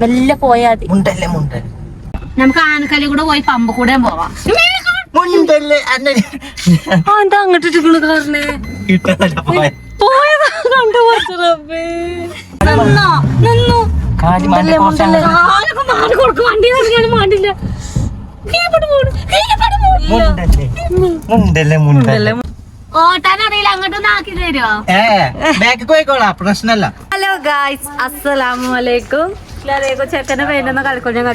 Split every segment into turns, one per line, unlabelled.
വല്ല പോയാ മതി. നമുക്ക് ആനക്കല്ലിൽ കൂടെ പോയി പമ്പ് കൂടെ പോവാം. എന്താ അങ്ങോട്ട് കാറിന് പോയതാ കണ്ടു നിന്നു മാറി കൊടുക്കും. വണ്ടി ഇറങ്ങിയാലും മാണ്ടില്ല. ഓട്ടാനറിയില്ല, അങ്ങോട്ടൊന്ന് ആക്കി തരുമോ?
പ്രശ്നല്ല.
ഹലോ ഗായ്സ്, അസ്സലാമു അലൈക്കും. ചെക്കന്റെ പേരൊന്നും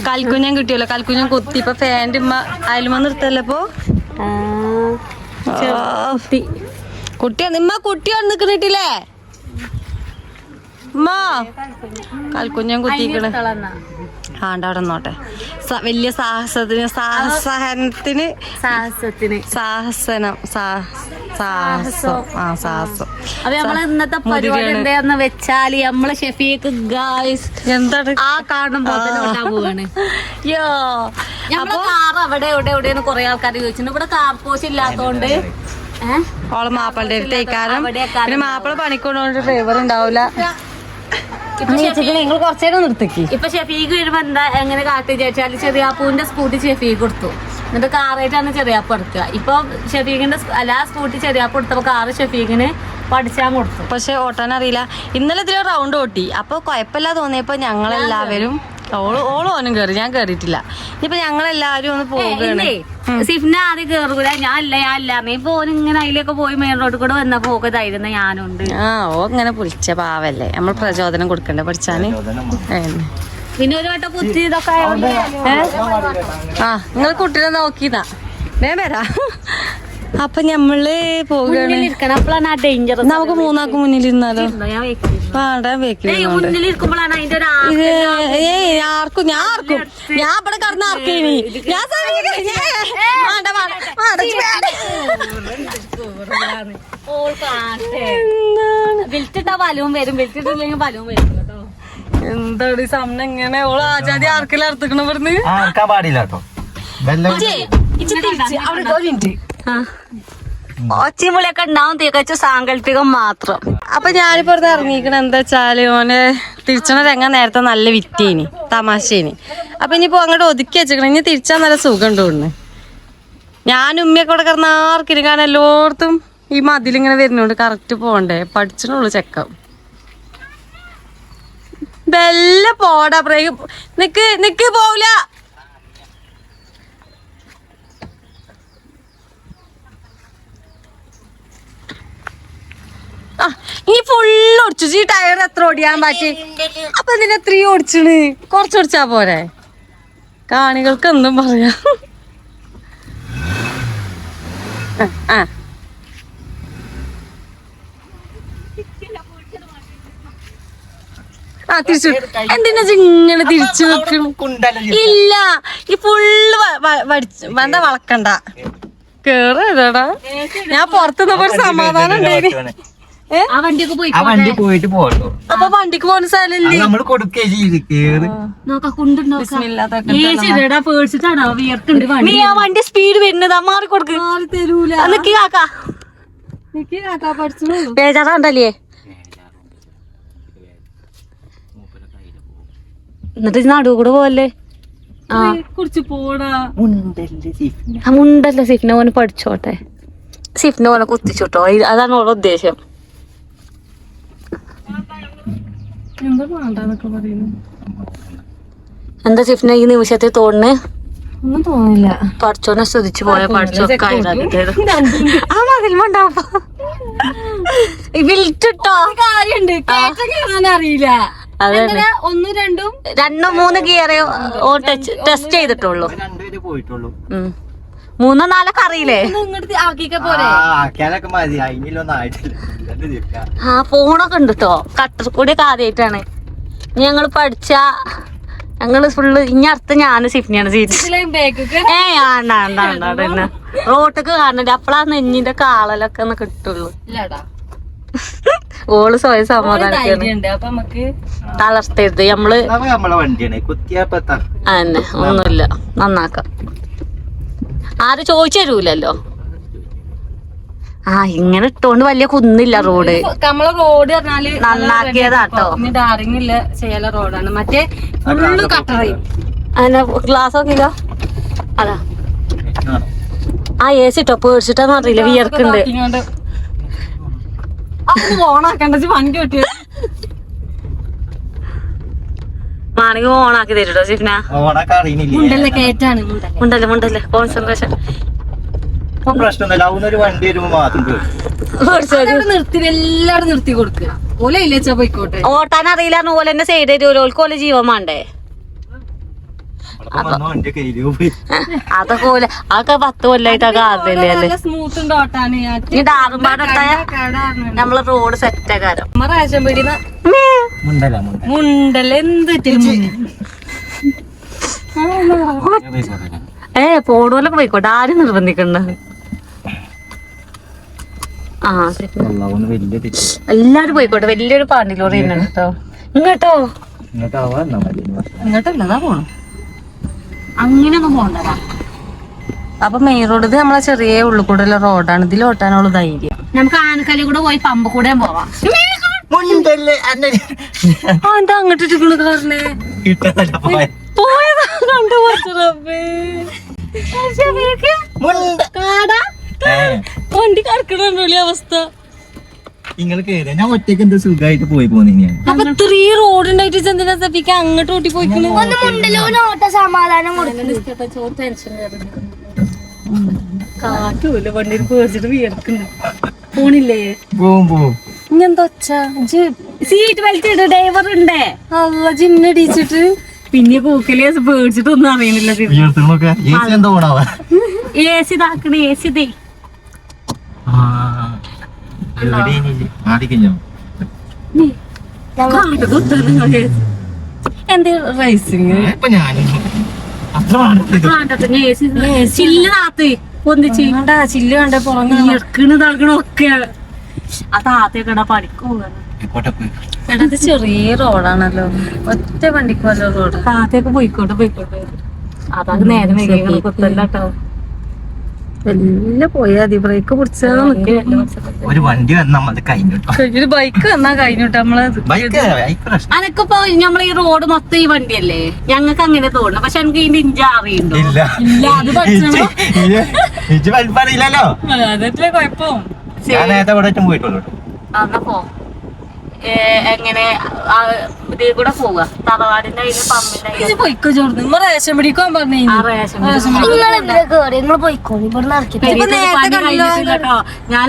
കൽക്കുഞ്ഞൻ കിട്ടിയല്ലോ. കൽക്കുഞ്ഞൻ കുത്തി. ഇപ്പൊ ഫാൻ്റെ അയലുമ നിർത്തല്ലപ്പോ കുട്ടിയാ നിമ്മ കുട്ടിയാണ് നിക്കണിട്ടില്ലേ കൽക്കുഞ്ഞൻ കുത്തിക്കണ്. ആണ്ടവിടെ നോട്ടെ. വലിയ സാഹസത്തിന് സാഹസം. അപ്പൊ നമ്മള് ഇന്നത്തെ പരിപാടി എന്താന്ന് വെച്ചാല് നമ്മള് ഷെഫീക്ക് ഗായ്സ് എന്താണ് ആ കാണുമ്പോ പോവാണ്. നമ്മള് കാർ അവിടെ എവിടെയെന്ന് കൊറേ ആൾക്കാർ ചോദിച്ചിട്ടുണ്ട്. ഇവിടെ കാർ പോസ്റ്റ് ഇല്ലാത്തോണ്ട് ഓളെ മാപ്പിളുടെ അടുത്തേക്കാരം. പിന്നെ മാപ്പിള പണിക്കൊണ്ടോണ്ട് ഡ്രൈവർ ഉണ്ടാവില്ല. നിങ്ങൾ കുറച്ചേരം നിർത്തിക്ക്. ഇപ്പൊ ഷെഫീക്ക് വരുമ്പോ എന്താ എങ്ങനെ കാട്ടി ചോദിച്ചാല് ചെറിയാപ്പൂവിന്റെ സ്കൂട്ടി ഷെഫീക്ക് കൊടുത്തു. എന്നിട്ട് കാറായിട്ടാണ് ചെറിയാപ്പ് എടുക്കുക. ഇപ്പൊ ഷെഫീഖിന്റെ സ്കൂട്ടി ചെറിയാപ്പ് എടുത്തപ്പോ കാറ് ഷെഫീഖിന് പഠിച്ചാൻ കൊടുത്തു. പക്ഷെ ഓട്ടാൻ അറിയില്ല. ഇന്നലെ ഇതിൽ റൗണ്ട് ഓട്ടി. അപ്പൊ കുഴപ്പമില്ല തോന്നിയപ്പോ ഞങ്ങളെല്ലാവരും ഓളോനും കയറി, ഞാൻ കേറിയിട്ടില്ല. ഇനിയിപ്പൊ ഞങ്ങളെല്ലാവരും ഒന്ന് പോവുകയാണ്. സിഫ്ന ആദ്യം കേറൂല, ഞാനില്ല ഇപ്പൊ ഓനിങ്ങനെ അതിലൊക്കെ പോയി മെയിൻ റോഡിൽ കൂടെ വന്നപ്പോ ഒക്കെ ധൈര്യം ഞാനുണ്ട്. ഓ ഇങ്ങനെ പൊളിച്ച പാവല്ലേ, നമ്മൾ പ്രചോദനം കൊടുക്കണ്ടേ പഠിച്ചാന്. പിന്നെ ഒരു വട്ടം കുത്തി ഇതൊക്കെ നിങ്ങൾ കുട്ടീനെ നോക്കിയതാ വരാ. അപ്പൊ ഞമ്മള് പോവുകയാണ്. നമുക്ക് മൂന്നാൾക്ക് മുന്നിൽ ഇരുന്നാലോ? ആർക്കും ഞാൻ ഇവിടെ കടന്ന് ആർക്കേനി വിളിച്ചിട്ടാ ബലവും വരും, വിളിച്ചിട്ടില്ലെങ്കിൽ ബലവും വരും കേട്ടോ. എന്താണ് ഈ സമയം ഇങ്ങനെ ഓള് ആചാര്യ ആർക്കെല്ലാം അർത്തിക്കണ ഇവിടുന്ന്
പാടില്ല കേട്ടോ.
ഒച്ചമുളിയൊക്കെ ഉണ്ടാവും, തികച്ച സാങ്കല്പികം മാത്രം.
അപ്പൊ ഞാനിപ്പോ ഇവിടെ ഇറങ്ങിക്കണ എന്താ വെച്ചാല് ഓന് തിരിച്ചണ രംഗം നേരത്തെ നല്ല വിറ്റേനി, തമാശേനി. അപ്പൊ ഇനിയിപ്പോ അങ്ങോട്ട് ഒതുക്കി വെച്ചിക്കണം. ഇനി തിരിച്ചാൽ നല്ല സുഖം ഉണ്ടോന്ന്. ഞാനും ഉമ്മയൊക്കെ ഇവിടെ കിടന്ന ആർക്കിന്, കാരണം എല്ലായിടത്തും ഈ മതിലിങ്ങനെ വരുന്നോണ്ട് കറക്റ്റ് പോണ്ടേ. പഠിച്ചണുള്ളൂ ചെക്കം. ബെല്ല പോടാ ബ്രേക്ക് നിക്ക് പോവില്ല. ഇനി ഫുള്ള് ഓടിച്ചു. ഈ ടയർ എത്ര ഓടിയാൻ പറ്റി? അപ്പൊ ഇതിന് 3 ഓടിച്ചിണ്. കുറച്ചോടിച്ചാ പോരെ? കാണികൾക്ക് എന്തും പറയാ. തിരിച്ചു. എന്തിനാ ഇങ്ങനെ തിരിച്ചു വെക്കണം? ഇല്ല, ഈ ഫുള്ള് വേണ്ട വളക്കണ്ട. കേറാടാ. ഞാൻ പുറത്തുനിന്നപ്പോ ഒരു സമാധാനം ഉണ്ടായിരുന്നു. അപ്പൊ വണ്ടിക്ക് പോകുന്ന സ്ഥലല്ലേ
നമ്മള് കൊടുക്കേ
വണ്ടി സ്പീഡ് വരുന്നതാ. മാറി കൊടുക്ക്. തരൂല. ബേജാറാണ്ടല്ലേ? എന്നിട്ട് നടുവ് കൂടെ പോവല്ലേ?
കുറിച്ച് പോടാ.
മുണ്ടല്ല സിഫ്ന ഓന് പഠിച്ചോട്ടെ. സിഫ്ന ഓനെ കുത്തിച്ചോട്ടോ, അതാണ് ഓരോ ഉദ്ദേശം. എന്താ സിഫ്ന ഈ നിമിഷത്തിൽ തോന്നുന്നു?
ഒന്നും തോന്നില്ല.
പഠിച്ചോനെ സ്തുതിച്ചു പോയ പഠിച്ചോക്കെ ആ മതിലുണ്ടാവും. വിളിച്ചിട്ടോ കാര്യണ്ട് അറിയില്ല.
1, 2,
2, 3 ഗിയറേ ടെസ്റ്റ് ചെയ്തിട്ടുള്ളൂ. 3, 4 അറിയില്ലേ? ഫോണൊക്കെ ഉണ്ട് കേട്ടോ. കട്ടർ കൂടി ആദ്യമായിട്ടാണ് ഞങ്ങള് പഠിച്ച. ഞങ്ങള് ഫുള്ള് ഇനി അടുത്ത് ഞാനും സിഫ്നിയാണ് സീറ്റ്. റോട്ടൊക്കെ കാണണ്ട. അപ്പളാ നെഞ്ഞിന്റെ കാളലൊക്കെ ഒന്ന് കിട്ടുള്ളൂ. ഓള് സ്വയം സമാധാനിക്കാണ്. തളർത്തരുത്. നമ്മള് അതന്നെ ഒന്നുമില്ല, നന്നാക്കാം. ആരും ചോദിച്ചു തരൂലല്ലോ. ആ ഇങ്ങനെ ഇട്ടോണ്ട് വലിയ കുന്നില്ല റോഡ്.
നമ്മളെ റോഡ് പറഞ്ഞാല്
നന്നാക്കിയതാട്ടോ.
ടാറിങ് ഇല്ല ചെയ്യാനുള്ള റോഡാണ്. മറ്റേ ഫുള്ള് കട്ടറയും.
അങ്ങനെ ഗ്ലാസ് നോക്കില്ലോ. അതാ ആ AC ഇട്ടോ പേടിച്ചിട്ടാന്ന് അറിയില്ല, വിയർക്കുണ്ട്.
ഓണാക്കണ്ട വണ്ടി കിട്ടിയ
മാണെങ്കിൽ ഓണാക്കി തരുട്ടോ സിഫ്ന.
മുണ്ടല്ലേ കേറ്റാണ്.
മുണ്ടല്ലേ കോൺസെൻട്രേഷൻ
നിർത്തി എല്ലാവരും നിർത്തി കൊടുക്കുക. ഓല ഇല്ലേച്ചാ പോയിക്കോട്ടെ.
ഓട്ടാൻ അറിയില്ല ഓലെന്നെ സൈഡ് തരുമല്ലോ, ഓൽക്ക് ഓലെ ജീവൻ വേണ്ടേ. അതൊക്കെ ഓല അതൊക്കെ 10 കൊല്ലായിട്ട് ഒക്കെ ആദ്യല്ലേ അല്ലേ.
സ്മൂത്ത് ഉണ്ട് ഓട്ടാന്.
ഈ ഡാറുംപാടുണ്ടായ നമ്മളെ റോഡ് സെറ്റാകാരം.
റേഷൻ പീടിക മുണ്ടല്ലേ എന്ത്
പോടുപോലൊക്കെ പോയിക്കോട്ടെ, ആരും നിർബന്ധിക്കണ്ട. ആ എല്ലാരും പോയിക്കോട്ടെ. വലിയൊരു പാണ്ടി ലോറി തന്നെ കേട്ടോ. ഇങ്ങോട്ടോ
ഇങ്ങോട്ടല്ലതാ പോണം.
അങ്ങനെയൊന്നും പോണ്ടതാ.
അപ്പൊ മെയിൻ റോഡ് ഇത് നമ്മളെ ചെറിയ ഉള്ളിക്കൂടെയുള്ള റോഡാണ്. ഇതിൽ ഓട്ടാനുള്ള ധൈര്യം.
നമുക്ക് ആനക്കല്ല് കൂടെ പോയി പമ്പ് കൂടെ പോവാം.
എന്താ അങ്ങോട്ട് ഇട്ടിക്കണ കാറിനെ പോയതാ കണ്ടു വണ്ടി കടക്കണ അവസ്ഥ.
ഞാൻ ഒറ്റയ്ക്ക് എന്താ സുഖമായിട്ട് പോയി പോന്നെ.
അപ്പൊ ഇത്രയും റോഡ് ഉണ്ടായിട്ട് എന്തിനാ സഫിക്ക് അങ്ങോട്ട് ഓട്ടി പോയിക്കണു. കാറ്റൂല വണ്ടിയിൽ പേടിച്ചിട്ട് വിയർക്കുന്നു. പോണില്ലേ ഇങ്ങെന്താ
സീറ്റ് ബെൽറ്റ് ഇട്, ഡ്രൈവർ ഉണ്ടേ.
അല്ല ജിന്നടിച്ചിട്ട്
പിന്നെ കൂക്കല് പേടിച്ചിട്ട് ഒന്നും അറിയണില്ല. AC ഇതാക്കണേ, AC ദേ.
എന്ത് റൈസിങ്
ചില്ല് പൊന്തിച്ച്
ചില്ല് കണ്ട
ഒക്കെ ആ താത്തയൊക്കെ പഠിക്കൂടാ.
ഇത് ചെറിയ റോഡാണല്ലോ, ഒറ്റ വണ്ടിക്ക് വല്ല റോഡ്.
താത്തയൊക്കെ പോയിക്കോട്ടെ. അതൊക്കെ നേരം വൈകി കുത്തല്ലോ.
എല്ലാം പോയാ മതി. ബ്രേക്ക് പിടിച്ചാൽ
ഒരു വണ്ടി വന്നാൽ കഴിഞ്ഞു.
ഒരു ബൈക്ക് വന്നാ കഴിഞ്ഞിട്ട് നമ്മളത്.
അനക്കിപ്പോ നമ്മളെ ഈ റോഡ് മൊത്തം ഈ വണ്ടിയല്ലേ, ഞങ്ങൾക്ക് അങ്ങനെ തോന്നുന്നു. പക്ഷെ എനിക്ക് ഇതിന്റെ ഇഞ്ച അറിയണ്ടോ?
ഇല്ല അത് പഠിച്ചോ.
അതല്ലേ
കുഴപ്പം.
ഞാൻ നേരത്തെ ഇവിടെ പോയിട്ടുള്ളൂ.
എന്നാ പോ. എങ്ങനെ ഇതിൽ കൂടെ പോവുക, തറവാടിന്റെ കയ്യില് പമ്പിന്റെ
പോയിക്കോ ചോർന്ന്. നമ്മ റേഷൻ പിടിക്കാൻ പറഞ്ഞു.
ഞാൻ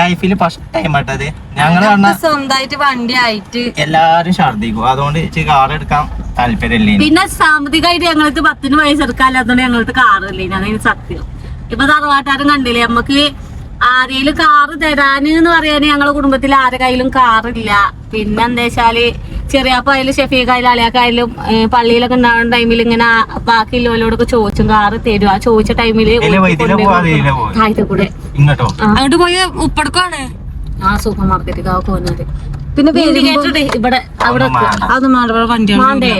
ലൈഫിൽ ഫസ്റ്റ് ടൈം ആട്ടത്. ഞങ്ങള്
സ്വന്തമായിട്ട് വണ്ടി ആയിട്ട്
എല്ലാരും ഛർദിക്കും. അതുകൊണ്ട് കാർ എടുക്കാൻ താല്പര്യമില്ലേ.
പിന്നെ സാമ്പത്തികമായിട്ട് ഞങ്ങൾക്ക് 10 പൈസ എടുക്കാല്ലാത്തോണ്ട് ഞങ്ങൾക്ക് കാറില്ലേ. അതാണ് സത്യം. ഇപ്പൊ തറവാട്ടുകാരും കണ്ടില്ലേ, നമ്മക്ക് ആരെങ്കിലും കാറ് തരാന് എന്ന് പറയാന് ഞങ്ങളെ കുടുംബത്തിൽ ആരെ കയ്യിലും കാറില്ല. പിന്നെ എന്താ വെച്ചാല് ചെറിയാപ്പായാലും ഷെഫീഖായാലും അലിയാക്കായാലും പള്ളിയിലൊക്കെ ഉണ്ടാകുന്ന ടൈമിൽ ഇങ്ങനെ ബാക്കിയുള്ളവരോടൊക്കെ ചോദിച്ചും കാറ് തരും. ആ ചോദിച്ച ടൈമില് കൂടെ
അങ്ങോട്ട് പോയ ഉപ്പടക്കാണ്
ആ സൂപ്പർ മാർക്കറ്റ് പോകുന്നത്.
പിന്നെ
ഇവിടെ അവിടെ
വണ്ടി
വേണ്ടേ.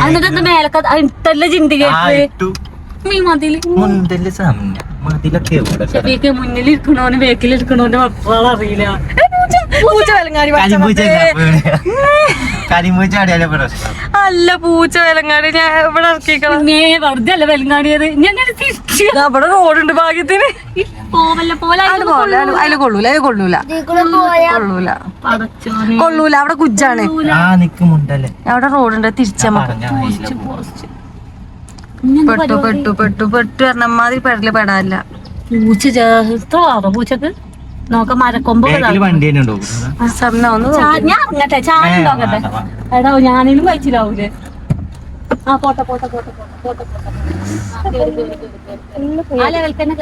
എന്നിട്ട് മേലൊക്കെ ഇട്ടല്ല ചിന്തിക്കേട്ട് മീൻ മതില് ഷെഫീക്ക് മുന്നിലിരിക്കണോന് ബേക്കിലിരിക്കണോന്റെ മക്കളെ അറിയില്ല.
അല്ല പൂച്ച വിലങ്ങാടി ഞാൻ ഇവിടെ ഇറക്കിക്കണം.
വെറുതെ അല്ല വെലങ്ങാടിയത്.
അവിടെ റോഡുണ്ട് ഭാഗ്യത്തിന്. അതില് കൊള്ളൂല അവിടെ കുജ്ജാണ്. അവിടെ റോഡുണ്ട് തിരിച്ചാ പെട്ടു പറഞ്ഞമാതിരി പെടല് പെടാനില്ല.
പൂച്ച ചേർത്തോ പൂച്ചക്ക് നോക്ക മരക്കൊമ്പ്. ഞാൻ ഇറങ്ങട്ടെ, ചാടി നോക്കട്ടെ. എടാ ഞാനേലും കഴിച്ചില്ലാവൂലേ. ആ പോട്ടെ ആ ലെവൽ തന്നെ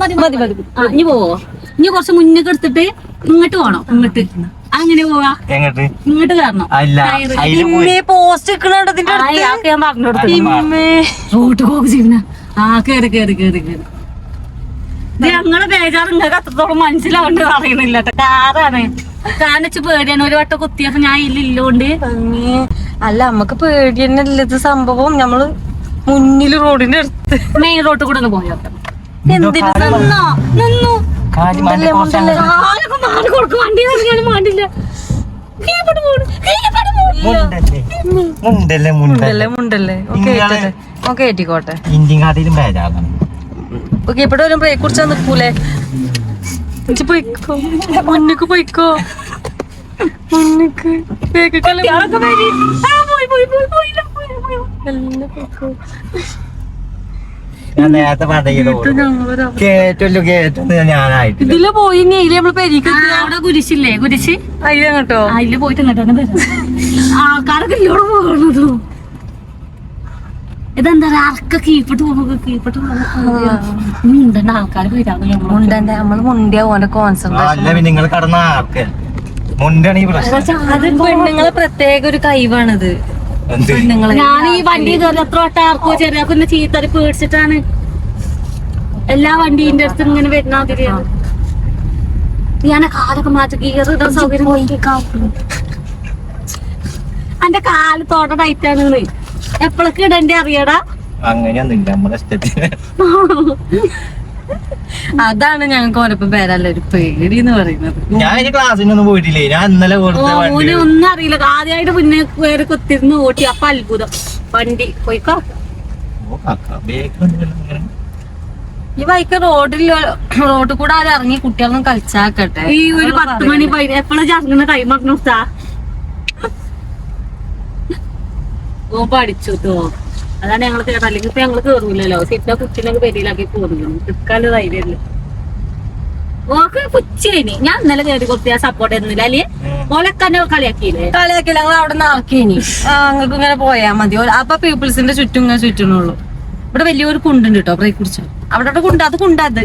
മതി. ഇനി പോവോ? ഇനി കുറച്ച് മുന്നേക്ക് എടുത്തിട്ട് ഇങ്ങോട്ട് പോണം. ഇങ്ങോട്ട് അങ്ങനെ പോവാ. ഇങ്ങോട്ട് കയറണം.
പോസ്റ്റ്
ഞാൻ പറഞ്ഞു കൊടുത്തു. റോട്ട് പോക്ക് ചെയ്യുന്ന കേറി ഞങ്ങളെ ബേജാറ് നിങ്ങൾക്ക് അത്രത്തോളം മനസ്സിലാവേണ്ടത് അറിയണില്ല. കാറാണ് കാനച്ച് പേടിയാണ്. ഒരു വട്ടം കുത്തിയപ്പോ ഞാൻ ഇല്ലോണ്ട്.
അല്ല നമ്മക്ക് പേടി തന്നെ ഇത് സംഭവം. നമ്മള് മുന്നില് റോഡിന്റെ അടുത്ത്
മെയിൻ റോഡ് കൂടെ ഒന്ന് പോയോ.
എന്തിനു
നിന്നോ നിന്നു
കാലിമാന്റെ കുറച്ച്
കാലൊക്കെ മാറി കൊടുക്കും വണ്ടി ഇറങ്ങിയാലും മാണ്ടില്ല കീഴ്പ്പെട്ട് പോണു, കീഴ്പ്പെട്ട് പോണു.
മുണ്ടല്ലേ
മുണ്ടല്ലേ ഓക്കെ ഏറ്റിക്കോട്ടെ.
ഇന്ത്യക്കാട്ടിലും ബേജാറാണ്.
ഓക്കെ ഇവിടെ ഒരു ബ്രേക്ക് കുറിച്ചാ നിക്കൂലേ? പോയിക്കോ മുന്നിക്ക് പോയിക്കോ മുന്നിക്ക്
കുട്ടികളൊക്കെ വരി. ആ, പോയി, പോയി, പോയി, പോയില്ല, പോയി, പോയി.
ഞാൻ നേരത്തെ പറഞ്ഞല്ലോ കേറ്റല്ലോ ഞാനായിട്ടില്ല.
ഇതില് പോയി ഇതില് നമ്മള് പെരീക്ക്
അവിടെ കുരിശില്ലേ, കുരിശ്
അതില് കേട്ടോ
അതില് പോയിട്ട് ഇങ്ങോട്ടാണ് വരാം. ആൾക്കാരൊക്കെ ഇല്ലോടെ പോകണത്. ഇതെന്താ അറക്ക കീഴ്പ്പെട്ട് പോകുമ്പോ കീഴ്പ്പെട്ട് മുണ്ടന്റെ ആൾക്കാർ പോയിട്ടാണ്
മുണ്ടന്റെ നമ്മള് മുണ്ടിയ ഓന്റെ കോൺസെൻട്രേഷൻ.
അല്ല പിന്നെ നിങ്ങൾ കടന്ന ആർക്ക് മുണ്ടാണ് ഈ പ്രശ്നം.
അത് പെണ്ണുങ്ങളെ പ്രത്യേക ഒരു കഴിവാണിത്.
എന്ത്
പെണ്ണുങ്ങളെ
ഞാൻ ഈ വണ്ടി കയറി എത്ര വട്ടം ആർക്കോ ചെറിയ കുഞ്ഞ് ചീത്തറി പേടിച്ചിട്ടാണ് എല്ലാ വണ്ടീന്റെ അടുത്ത് ഇങ്ങനെ വരുന്ന മാതിരിയാണ്. ഞാൻ കാലൊക്കെ മാറ്റി കീറിട സൗകര്യം എന്റെ കാല് തോട്ട ടൈറ്റാണ്. എപ്പോഴൊക്കെ ഇടണ്ടേ അറിയടാ.
അങ്ങനെയൊന്നുമില്ല നമ്മളെ ഇഷ്ടത്തിന്.
അതാണ് ഞങ്ങൾക്ക് ഓരപ്പം പേരല്ല ഒരു പേടി എന്ന് പറയുന്നത്.
ഞാൻ ഇനി ക്ലാസ്സിനൊന്നും പോയിട്ടില്ലേ. ഞാൻ ഇന്നലെ കൊടുത്ത വണ്ടി
ഓന് ഒന്നും അറിയില്ല. ആദ്യമായിട്ട് മുന്നേ കയറി കുത്തിരുന്ന് ഓട്ടി. അപ്പൊ അത്ഭുതം വണ്ടി പോയിക്കോ.
ഈ ബൈക്ക് റോഡിൽ കൂടെ ആരും ഇറങ്ങി കുട്ടികളൊന്നും കളിച്ചാക്കട്ടെ.
ഈ ഒരു 10 മണി എപ്പോഴും ചറങ്ങുന്ന ടൈം നിർത്താ. ഓ പഠിച്ചു ട്ടോ. അതാണ് ഞങ്ങൾ കേട്ടോ. അല്ലെങ്കിൽ ഇപ്പൊ ഞങ്ങള് കേറൂലല്ലോ. സീറ്റിനെ കുച്ചിനൊക്കെ പെരിയിലാക്കി പോരുന്നു. നിൽക്കാനുള്ള ധൈര്യമില്ല. ഓക്ക് പുച്ചേനി. ഞാൻ ഇന്നലെ കയറി കൊടുത്ത് സപ്പോർട്ട് ചെയ്യുന്നില്ല. അല്ലേ ഓലക്കന്നെ കളിയാക്കിയില്ലേ?
കളിയാക്കില്ല. ഞങ്ങൾ അവിടെ നിന്ന് ആർക്കേനി നിങ്ങൾക്ക് ഇങ്ങനെ പോയാൽ മതി. അപ്പൊ പീപ്പിൾസിന്റെ ചുറ്റും ഇങ്ങനെ ചുറ്റണുള്ളൂ. ഇവിടെ വലിയൊരു കുണ്ടുണ്ട് കേട്ടോ. ബ്രേക്ക് കുടിച്ചു അവിടെ കുണ്ട്. അത് കുണ്ടത്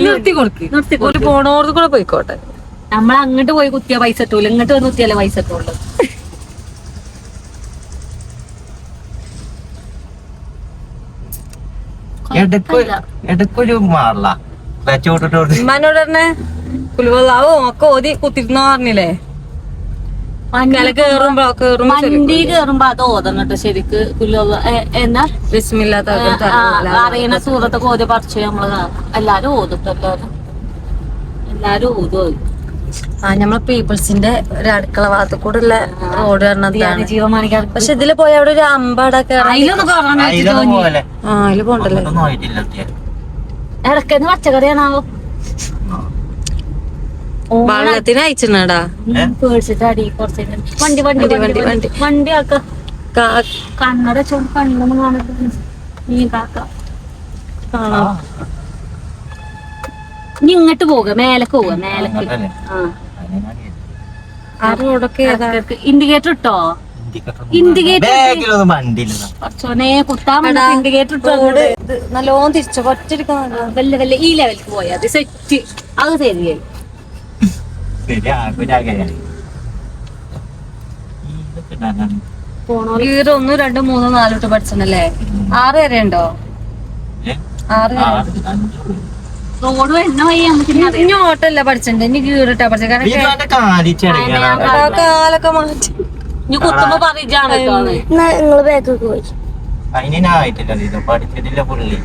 നിർത്തി കൊടുക്ക്. ഒരു പോണോർത്ത് കൂടെ പോയിക്കോട്ടെ.
നമ്മൾ അങ്ങോട്ട് പോയി കുത്തിയാ പൈസ ഇട്ടൂല. ഇങ്ങോട്ട് വന്ന് കുത്തിയാലേ പൈസ ഇട്ടുള്ളൂ.
ഇടക്കൊരു മാറില്ല ചോട്ടിട്ടോട്ട്
ഉമ്മാനോട് തന്നെ കുലുവല്ലാവോ ഒക്കെ ഓതി കുത്തിരുന്നോ പറഞ്ഞില്ലേ? കേറുമ്പോ
വണ്ടി കേറുമ്പോ അത് ഓതണം കേട്ടോ ശരിക്ക്. എന്നാ
വിസ്മില്ലാത്ത
അറിയണ സൂറത്തൊക്കെ ഓതി പറിച്ചു നമ്മള് കാണാം. എല്ലാരും ഓതിട്ടോ. എല്ലാരും ഓതും.
നമ്മളെ പീപ്പിൾസിന്റെ ഒരു അടുക്കള ഭാഗത്ത് കൂടെ ഉള്ള റോഡ് പറഞ്ഞതാണ്.
ജീവമാണിക്കാർ.
പക്ഷെ ഇതില് പോയ അവിടെ ഒരു അമ്പടൊക്കെ അതില് പോണ്ടല്ലേ.
ഇടയ്ക്കെന്ന് പച്ചക്കറിയാണാവോ
വെള്ളത്തിന് അയച്ചിടാ
പേടിച്ചിട്ട് അടി കുറച്ച് വണ്ടി വണ്ടി വണ്ടി വണ്ടി വണ്ടി ആക്ക കണ്ണട ചോണ്ട് കണ്ണൊന്നും കാണത്തില്ല. നീ കാക്ക ഇനി ഇങ്ങോട്ട് പോവുക. മേലക്ക് പോവുക. മേലക്ക്
ആ റോഡൊക്കെ
ഇൻഡിക്കേറ്റർ ഇട്ടോ. ഇൻഡിക്കേറ്റർ
വണ്ടിയില്ല
കുത്താൻ ഇൻഡിക്കേറ്റർ ഇട്ടോ.
നല്ലോണം തിരിച്ചു ഒറ്റടിക്കാൻ
വല്ല വല്ല ഈ ലെവലിക്ക് പോയാ അത് സെറ്റ്. അത് ശരിയായി.
ഗീർ 1 2 3 4 തൊട്ട് പഠിച്ചല്ലേ? 6 വരെ ഉണ്ടോ? 6
റോഡ് വരുന്ന വഴി നമുക്ക്
ഇനി ഓട്ടല്ല പഠിച്ചിട്ടുണ്ട്. ഇനി ഗീറിട്ടാ പഠിച്ചത്. കാരണം കാലൊക്കെ മാറ്റി
ഇനി കുത്തുമ്പോ പറഞ്ഞാണ്
നിങ്ങള് ബാക്കൊക്കെ പോയി
പഠിച്ചിട്ടില്ല പുള്ളി.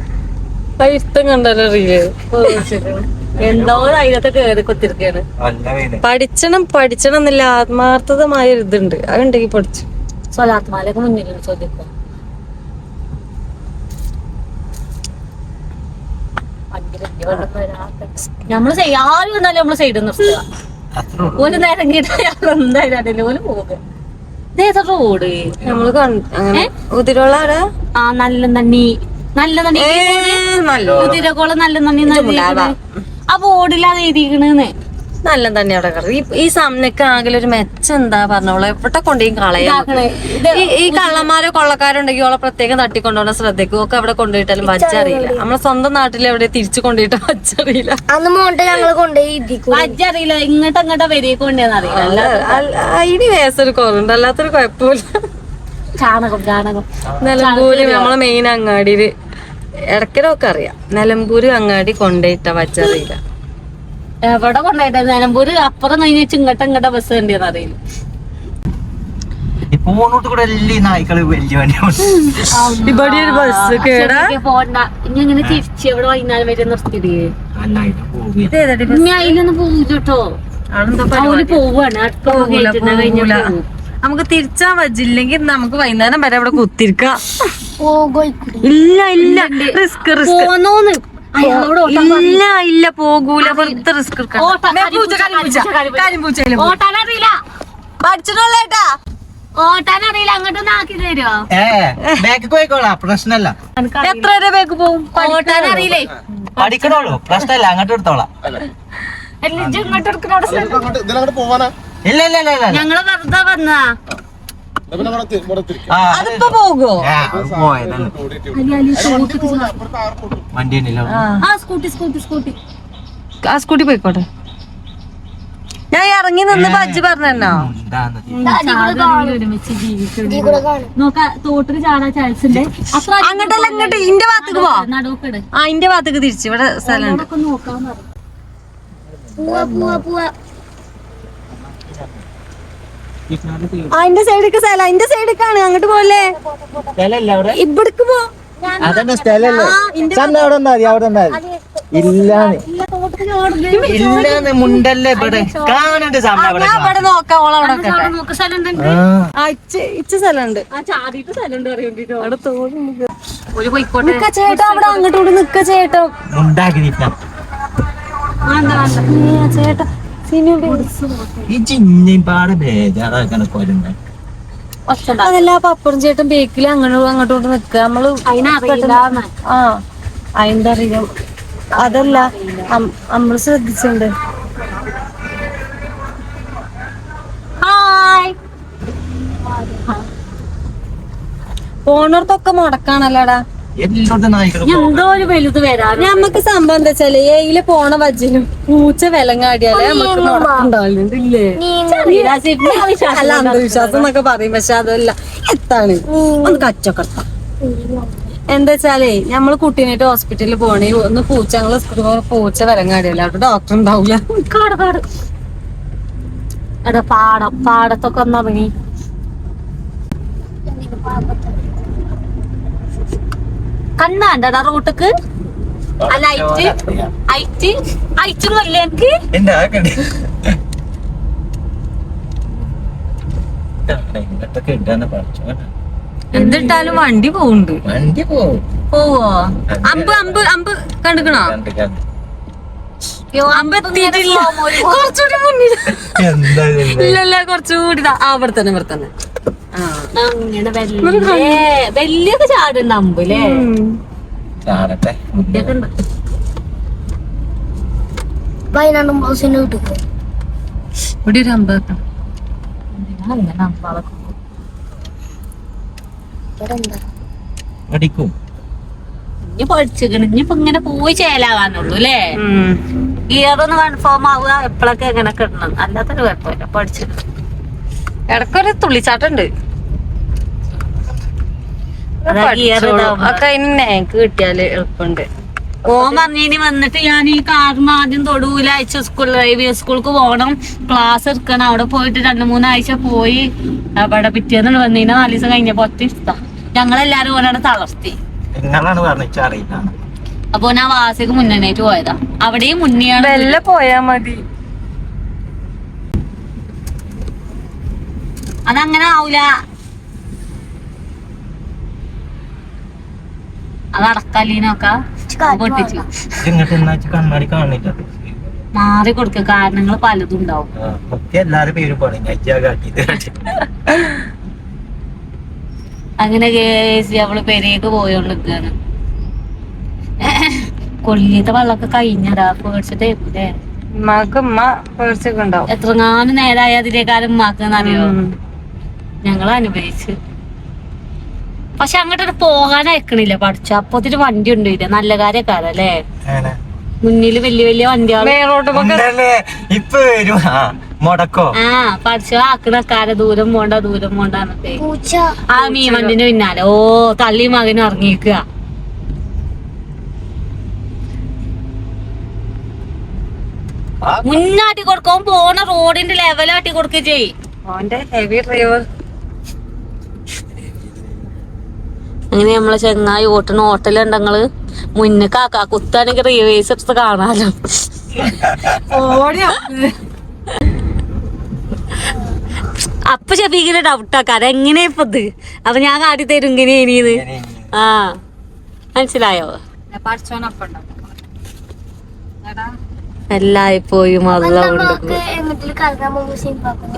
ഇഷ്ടം കണ്ടല്ലോ റീല്.
എന്തോ അതിനകത്ത് കേറി കുത്തിരിക്കാണ്.
പഠിച്ചണം എന്നില്ല. ആത്മാർത്ഥതമായ ഒരു ഇതുണ്ട്. അതുണ്ടെങ്കിൽ പഠിച്ചു.
സ്വലാത്മാലൊക്കെ മുന്നിൽ ചോദിക്കും. നമ്മള് ആരും വന്നാലും നമ്മള് സൈഡിൽ നിർത്തുക. ഒരു നേരം കേട്ടാൽ എന്തായാലും അതിൽ ഓല് പോവുക. ഇതേതാ റോഡ്
നമ്മള് ഉതിരോളാടാ.
ആ നല്ല നന്ദി നല്ല നന്ദി കുതിരകോളം നല്ല നന്ദി. ആ ബോർഡിലാണ് എഴുതിക്കണെന്ന്.
നല്ല തന്നെ അവിടെ കയറി. ഈ സമയക്ക് ആകെ ഒരു മെച്ചം എന്താ പറഞ്ഞോളൂ. എവിടെ കൊണ്ടുപോയി കളയാം. ഈ കള്ളന്മാരോ കൊള്ളക്കാരോ ഉണ്ടെങ്കിൽ ഓളെ പ്രത്യേകം തട്ടിക്കൊണ്ടുപോകണ ശ്രദ്ധിക്കും. ഒക്കെ അവിടെ കൊണ്ടുപോയിട്ടാലും വച്ചറിയില്ല. നമ്മളെ സ്വന്തം നാട്ടിൽ എവിടെ തിരിച്ചു കൊണ്ടുപോയിട്ട് വച്ചറിയില്ല.
അന്ന് മോണ്ട് ഞങ്ങള് കൊണ്ടുപോയി വച്ചറിയില്ല. ഇങ്ങോട്ട് വരിക കൊണ്ടുവന്നറിയില്ല.
അതിന് വേസൊരു കുറവുണ്ട്. അല്ലാത്തൊരു കുഴപ്പമില്ല.
ചാണകം ചാണകം
നിലമ്പൂര് നമ്മളെ മെയിൻ അങ്ങാടിയില് ഇടയ്ക്കിടൊക്കെ അറിയാം. നിലമ്പൂര് അങ്ങാടി കൊണ്ടുപോയിട്ട വച്ചറിയില്ല.
എവിടെ കൊണ്ടായിട്ട് നിലമ്പൂര് അപ്പുറം കഴിഞ്ഞ ഇങ്ങോട്ട് ബസ് കണ്ടിയെന്ന് അറിയില്ല.
പോണോട്ട് കൂടെ എല്ലാ നായ്ക്കള് വലിയ
ഇവിടെ ഒരു ബസ് കേടാ
പോണ്ട ഇനി ഇങ്ങനെ തിരിച്ച് ഇവിടെ വൈകുന്നേരം വരെ നിർത്തിയിടേ
ഇത് ഏതാ
ഇനി അതിലൊന്നും പോകൂട്ടോ അവര് പോവാണ് കഴിഞ്ഞ
നമുക്ക് തിരിച്ചാൻ പറ്റില്ലെങ്കിൽ നമുക്ക് വൈകുന്നേരം വരെ അവിടെ കുത്തിരിക്കാം ഇല്ല ഇല്ല റിസ്ക് റിസ്ക്
പോന്നോന്ന്
ഇല്ല ഇല്ല പോകൂല വെറുതെ റിസ്ക്
ഓട്ടാനറിയില്ല
പഠിച്ചിട്ടുള്ളേട്ടാ
ഓട്ടാനറിയില്ല അങ്ങോട്ടൊന്ന് ആക്കി തരുമോ
ബാക്ക് പോയിക്കോളാം പ്രശ്നല്ല.
എത്ര വരെ ബേക്ക് പോവും
ഓട്ടാനറിയില്ലേ
പഠിക്കണോളൂ പ്രശ്നല്ല, അങ്ങോട്ട് എടുത്തോളാം.
ഇങ്ങോട്ട് എടുക്കണോട്
ഇല്ല ഇല്ല ഇല്ല ഇല്ല
ഞങ്ങള് വെറുതെ വന്നാ
അതിപ്പോ പോകുമോ
വണ്ടി
ആ സ്കൂട്ടി സ്കൂട്ടി സ്കൂട്ടി
ആ സ്കൂട്ടി പോയിക്കോട്ടെ. ഞാൻ ഇറങ്ങി നിന്ന് ബജ്ജ് പറഞ്ഞോ
ഒരുമിച്ച് ജീവിക്കണം നോക്കാ തോട്ടില് ചാടാൻ ചാൻസ് ഉണ്ട് അത്ര
അങ്ങോട്ടല്ല ഇങ്ങോട്ട് ഇന്റെ ഭാഗത്തേക്ക് പോ.
നടുവൊക്കെ
ആ ഇന്റെ ഭാഗത്തേക്ക് തിരിച്ച് ഇവിടെ സ്ഥലമുണ്ട്.
നോക്കാൻ പറഞ്ഞു
അതിന്റെ സൈഡിക്ക് സ്ഥലം അതിന്റെ സൈഡിക്കാണ് അങ്ങോട്ട് പോലെ ഇവിടക്ക് പോ.
അതന്നെ സ്ഥലല്ലേ ചന്ത അവിടെ മതി അവിടെ മതി. ഇല്ലാന്ന് ഇല്ലാന്ന് മുണ്ടല്ലേ ഇവിടെ കാണണ്ട് സമയം അവിടെ
ഞാൻ ഇവിടെ നോക്കാം ഓളെ അവിടെ
നോക്ക് സ്ഥലമുണ്ട്
ഇച്ച സ്ഥലമുണ്ട്.
ആ ചാടിയിട്ട് സ്ഥലമുണ്ട് അറിയണ്ടിട്ടോ അവിടെ തോന്നുന്നു ഒരു പോയിക്കോട്ടെ
നിക്ക ചേട്ടാ അവിടെ അങ്ങോട്ട് ഇവിടെ നിക്ക ചേട്ടാ
മുണ്ടാക്കി നിൽക്കാം.
ചേട്ടാ സിനിമ
ഈ ചിന്നയും പാടെ ബേജാറാക്കാണ് പോലുണ്ട്.
അതല്ല പപ്പറും ചേട്ടൻ ബേക്കിൽ അങ്ങോട്ട് നിക്ക നമ്മള്
അതിനറിയില്ല
ആ അതിന്റെ അറിയാം. അതല്ല നമ്മള് ശ്രദ്ധിച്ചിട്ടുണ്ട്.
ഹായ്
പോണോർത്തൊക്കെ മുടക്കാണല്ലോടാ.
എല്ലായിടത്തും നായ്ക്കള്
എന്തോ ഒരു വലുത് വരാ
ഞമ്മക്ക് സംഭവം എന്താ വെച്ചാല് ഏയില് പോണ വജ്ജിനും പൂച്ച വിലങ്ങാടിയാലേ നമുക്ക് മുടക്കുണ്ടാവുന്നുണ്ട് ഇല്ലേ? അല്ല അന്ധവിശ്വാസം എന്നൊക്കെ പറയും, പക്ഷെ അതല്ല എത്താണ് ഒന്ന് കച്ചൊക്കെ എന്താ വെച്ചാലേ നമ്മള് കുട്ടീനായിട്ട് ഹോസ്പിറ്റലിൽ പോണേ ഒന്ന് പൂച്ച ഞങ്ങള് സ്കൂളിൽ പൂച്ച വിലങ്ങാടിയല്ലേ അവിടെ ഡോക്ടർ ഉണ്ടാവൂല.
കാട് കാട് എടാ പാടത്തൊക്കെ ഒന്ന് ഇറങ്ങി കണ്ണാണ്ടടാ റൂട്ടക്ക് അല്ല അയച്ചൊന്നുമല്ലേ എനിക്ക്
എന്റെ ആക്കണ്ടേ ഇങ്ങോട്ടൊക്കെ ഇടാന്ന് പഠിച്ചു.
എന്തിട്ടാലും വണ്ടി പോകുന്നുണ്ട്.
വണ്ടി പോവും
പോവോ? അമ്പ് അമ്പ് അമ്പ് കണ്ടുക്കണോ?
കണ്ട് കണ്ട്
അമ്പ് എത്തിയിട്ടില്ല. കുറച്ചുകൂടി മുന്നിൽ ഇല്ലല്ല കുറച്ചുകൂടി അവിടെ തന്നെ ഇവിടെ തന്നെ.
അങ്ങനെ വലിയൊക്കെ ചാടുണ്ട് അമ്പല്ലേ
ചാടട്ടെ.
ഇതൊക്കെ ഉണ്ട്
ഇവിടെ ഒരു അമ്പ്
അങ്ങനെ അമ്പാളൊക്കെ
അടിക്കും.
ഇനി പഠിച്ചിക്കണ് ഇനിയിപ്പൊ ഇങ്ങനെ പോയി ചേലാകാനുള്ളൂ അല്ലേ? ഗിയറൊന്ന് കൺഫേം ആവുക എപ്പോഴൊക്കെ എങ്ങനെ കിട്ടണം, അല്ലാത്തൊരു കുഴപ്പമില്ല പഠിച്ചിട്ട്.
ഇടക്കൊരു തുള്ളിച്ചാട്ടുണ്ട്. ഒക്കെ അതിന് നേക്ക് കിട്ടിയാല് എളുപ്പമുണ്ട്.
ഓൻ പറഞ്ഞിനി വന്നിട്ട് ഞാൻ ഈ കാറിന് ആദ്യം തൊടൂല അയച്ച സ്കൂൾ ഡ്രൈവിംഗ് സ്കൂൾക്ക് പോകണം, ക്ലാസ് എടുക്കണം. അവിടെ പോയിട്ട് 2-3 ആഴ്ച പോയി അവിടെ പിറ്റേന്ന് വന്നീന 4 ദിവസം കഴിഞ്ഞപ്പോ ഒറ്റ ഇഷ്ടം ഞങ്ങളെല്ലാരും ഓനാണ് തളർത്തി.
നിങ്ങളാണ് പറഞ്ഞ അറിയില്ല.
അപ്പൊ ഞാൻ വാസിക്ക് മുന്നേറ്റ് പോയതാ. അവിടെയും മുന്നെയാണ്
വെല്ല പോയാ മതി.
അതങ്ങനെ ആവൂല, അത് അടക്കല്ലീനൊക്കെ പൊട്ടിച്ചു
ഇങ്ങോട്ട് എന്നാച്ച് കണ്ണാടി കാണില്ല.
മാറി കൊടുക്ക, കാരണങ്ങൾ പലതും ഉണ്ടാവും.
ഒക്കെ എല്ലാരും പേര് കാട്ടിട്ട്
അങ്ങനെ കേസ് അവള് പെരേക്ക് പോയോണ്ടിരിക്കാണ്. കൊള്ളിയത്തെ വെള്ളമൊക്കെ കഴിഞ്ഞടാ പേടിച്ചിട്ടേ.
ഉമ്മാക്ക് ഉമ്മ പേടിച്ചൊക്കെ ഉണ്ടാവും.
എത്രങ്ങാനും നേരായ അതിലേക്കാരും ഉമ്മാക്കെന്നറിയോ ഞങ്ങൾ അനുഭവിച്ച്. പക്ഷെ അങ്ങോട്ട് പോകാൻ അയക്കണില്ല പഠിച്ച. അപ്പത്തിന് വണ്ടി ഉണ്ട് നല്ല കാര്യക്കാരല്ലേ, മുന്നില് വലിയ വലിയ വണ്ടികള്
ഇപ്പൊ വരും മുടക്കോ.
ആ പഠിച്ച ആക്കണക്കാരെ ദൂരം പോണ്ടെന്നൊക്കെ ആ മീൻ വണ്ടിന്റെ പിന്നാലെ തള്ളി മകനും ഇറങ്ങിക്കുക. മുന്നാട്ടി കൊടുക്കും, പോണ റോഡിന്റെ ലെവലാട്ടി കൊടുക്കുക ചെയ്.
ഓന്റെ ഹെവി ഡ്രൈവർ
അങ്ങനെ നമ്മളെ ചെങ്ങായി ഓട്ടണ ഹോട്ടലുണ്ടങ്ങള് മുന്നേ കാക്കാ കുത്താണെങ്കിൽ റിവേഴ്സ് എടുത്ത് കാണാലോ. അപ്പൊ ഷഫീഖിന് ഡൗട്ടാക്കാര എങ്ങനെയാ ഇപ്പൊ ഇത്. അപ്പൊ ഞാൻ കാട്ടി തരും ഇങ്ങനെയാണ്. ആ മനസ്സിലായോ? എല്ലായ്പ്പോഴും